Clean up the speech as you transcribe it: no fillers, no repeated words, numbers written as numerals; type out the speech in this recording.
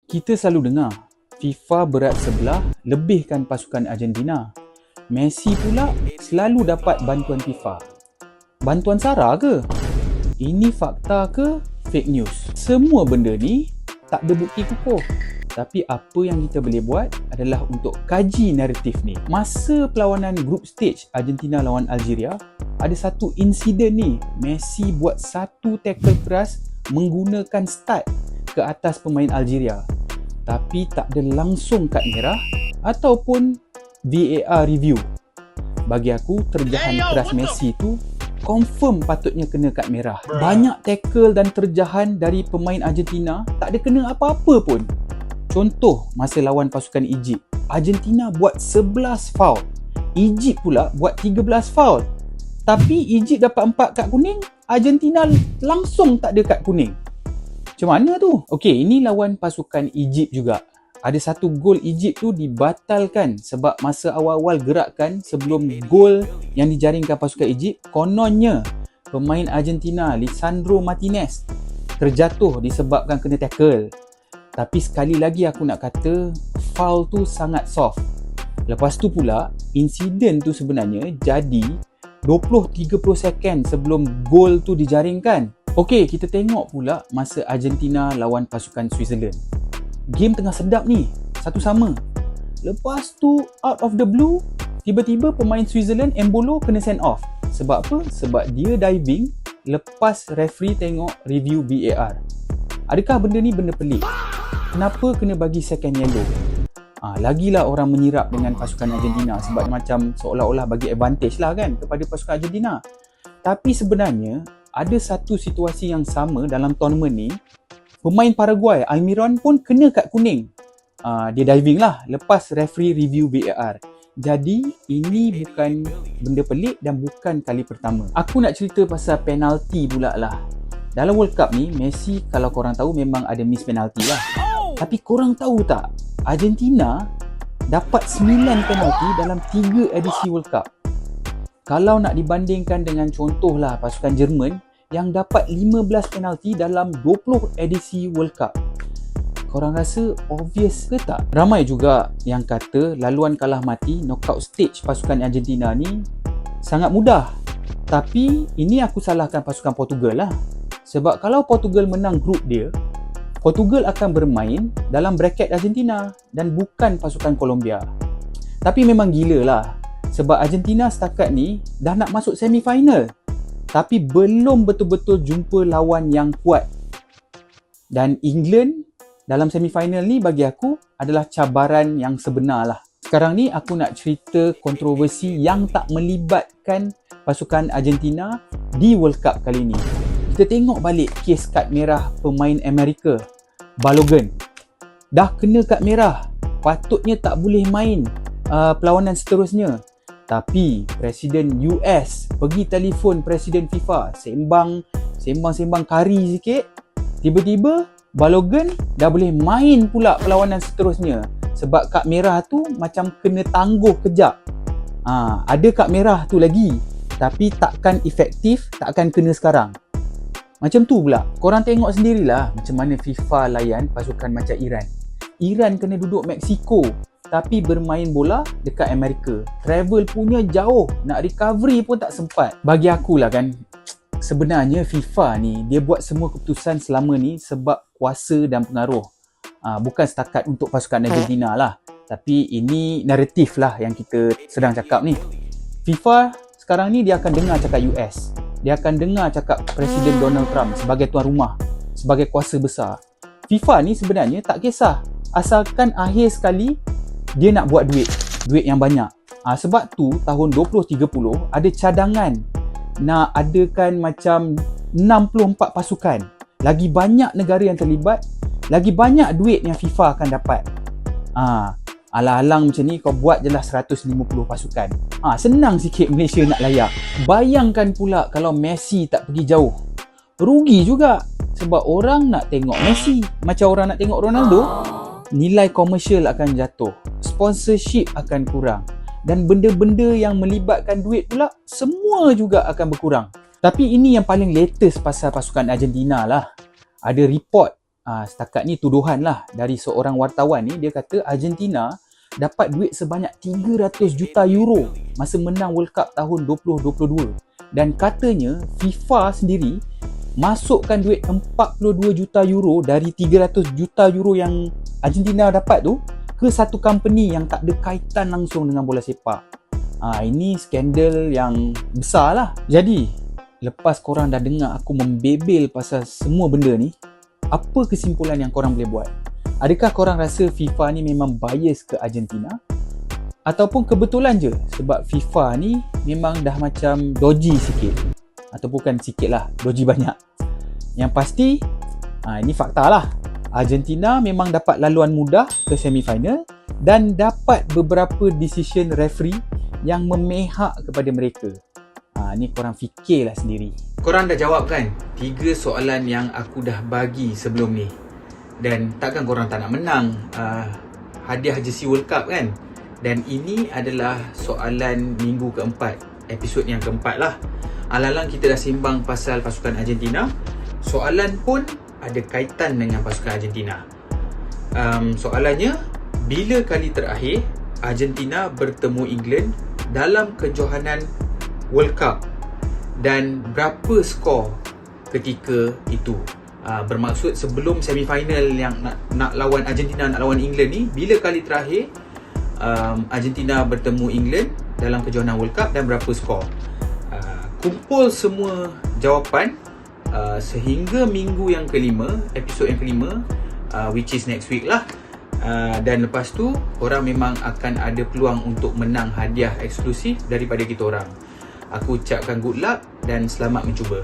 Kita selalu dengar FIFA berat sebelah lebihkan pasukan Argentina. Messi pula selalu dapat bantuan FIFA. Bantuan SARA ke? Ini fakta ke fake news? Semua benda ni tak ada bukti kukuh. Tapi apa yang kita boleh buat adalah untuk kaji naratif ni. Masa perlawanan group stage Argentina lawan Algeria, ada satu insiden ni. Messi buat satu tackle keras menggunakan start ke atas pemain Algeria. Tapi tak ada langsung kad merah ataupun VAR review. Bagi aku, terjahan keras Messi tu confirm patutnya kena kad merah. Banyak tackle dan terjahan dari pemain Argentina tak ada kena apa-apa pun. Contoh masa lawan pasukan Egypt, Argentina buat 11 foul, Egypt pula buat 13 foul. Tapi Egypt dapat 4 kad kuning, Argentina langsung tak ada kad kuning. Macam mana tu? Okey, ini lawan pasukan Egypt juga. Ada satu gol Egypt tu dibatalkan sebab masa awal-awal gerakan sebelum gol yang dijaringkan pasukan Egypt, kononnya pemain Argentina Lisandro Martinez terjatuh disebabkan kena tackle. Tapi sekali lagi aku nak kata foul tu sangat soft. Lepas tu pula, insiden tu sebenarnya jadi 20-30 second sebelum gol tu dijaringkan. Okey, kita tengok pula masa Argentina lawan pasukan Switzerland. Game tengah sedap ni, satu sama. Lepas tu, out of the blue, tiba-tiba pemain Switzerland Embolo kena send off. Sebab apa? Sebab dia diving lepas referee tengok review VAR. Adakah benda ni benda pelik? Kenapa kena bagi second yellow? Lagilah orang menyirap dengan pasukan Argentina sebab macam seolah-olah bagi advantage lah kan kepada pasukan Argentina. Tapi sebenarnya, ada satu situasi yang sama dalam tournament ni. Pemain Paraguay, Almiron pun kena kad kuning. Dia diving lah lepas referee review VAR. Jadi, ini bukan benda pelik dan bukan kali pertama. Aku nak cerita pasal penalti pula lah. Dalam World Cup ni, Messi kalau korang tahu memang ada miss penalti lah. Tapi korang tahu tak, Argentina dapat 9 penalti dalam 3 edisi World Cup. Kalau nak dibandingkan dengan contohlah pasukan Jerman yang dapat 15 penalti dalam 20 edisi World Cup. Korang rasa obvious ke tak? Ramai juga yang kata laluan kalah mati knockout stage pasukan Argentina ni sangat mudah. Tapi ini aku salahkan pasukan Portugal lah. Sebab kalau Portugal menang grup dia, Portugal akan bermain dalam bracket Argentina dan bukan pasukan Colombia. Tapi memang gila lah. Sebab Argentina setakat ni dah nak masuk semi-final. Tapi belum betul-betul jumpa lawan yang kuat. Dan England dalam semi-final ni bagi aku adalah cabaran yang sebenar lah. Sekarang ni aku nak cerita kontroversi yang tak melibatkan pasukan Argentina di World Cup kali ni. Kita tengok balik kes kad merah pemain Amerika, Balogun. Dah kena kad merah, patutnya tak boleh main perlawanan seterusnya. Tapi Presiden US pergi telefon Presiden FIFA, sembang kari sikit. Tiba-tiba Balogun dah boleh main pula perlawanan seterusnya. Sebab kad merah tu macam kena tangguh kejap. Ada kad merah tu lagi, tapi takkan efektif, takkan kena sekarang. Macam tu pula. Korang tengok sendirilah macam mana FIFA layan pasukan macam Iran. Iran kena duduk Mexico tapi bermain bola dekat Amerika. Travel punya jauh, nak recovery pun tak sempat. Bagi akulah kan, sebenarnya FIFA ni dia buat semua keputusan selama ni sebab kuasa dan pengaruh. Bukan setakat untuk pasukan Argentina lah. Tapi ini naratif lah yang kita sedang cakap ni. FIFA sekarang ni dia akan dengar cakap US. Dia akan dengar cakap Presiden Donald Trump sebagai tuan rumah, sebagai kuasa besar. FIFA ni sebenarnya tak kisah, asalkan akhir sekali dia nak buat duit yang banyak. Sebab tu tahun 2030 ada cadangan nak adakan macam 64 pasukan. Lagi banyak negara yang terlibat, lagi banyak duit yang FIFA akan dapat. Alang-alang macam ni kau buat je lah 150 pasukan. Senang sikit Malaysia nak layak. Bayangkan pula kalau Messi tak pergi jauh. Rugi juga. Sebab orang nak tengok Messi macam orang nak tengok Ronaldo. Nilai komersial akan jatuh, sponsorship akan kurang, dan benda-benda yang melibatkan duit pula semua juga akan berkurang. Tapi ini yang paling latest pasal pasukan Argentina lah. Ada report setakat ni tuduhan lah dari seorang wartawan ni, dia kata Argentina dapat duit sebanyak 300 juta euro masa menang World Cup tahun 2022. Dan katanya FIFA sendiri masukkan duit 42 juta euro dari 300 juta euro yang Argentina dapat tu ke satu company yang tak ada kaitan langsung dengan bola sepak. Ini skandal yang besar lah. Jadi, lepas korang dah dengar aku membebel pasal semua benda ni, apa kesimpulan yang korang boleh buat? Adakah korang rasa FIFA ni memang bias ke Argentina? Ataupun kebetulan je sebab FIFA ni memang dah macam dodgy sikit? Atau bukan sikit lah, dodgy banyak. Yang pasti, ini fakta lah. Argentina memang dapat laluan mudah ke semifinal dan dapat beberapa decision referee yang memihak kepada mereka. Ni korang fikirlah sendiri. Korang dah jawab kan 3 soalan yang aku dah bagi sebelum ni. Dan takkan korang tak nak menang hadiah jersey World Cup kan? Dan ini adalah soalan minggu keempat, episod yang keempat lah. Alang-alang kita dah sembang pasal pasukan Argentina, soalan pun ada kaitan dengan pasukan Argentina. Soalannya, bila kali terakhir Argentina bertemu England dalam kejohanan World Cup dan berapa skor ketika itu? Bermaksud sebelum semifinal yang nak lawan Argentina, nak lawan England ni, bila kali terakhir Argentina bertemu England dalam kejohanan World Cup dan berapa skor? Kumpul semua jawapan sehingga minggu yang kelima, episod yang kelima, which is next week lah. Dan lepas tu korang memang akan ada peluang untuk menang hadiah eksklusif daripada kita orang. Aku ucapkan good luck dan selamat mencuba.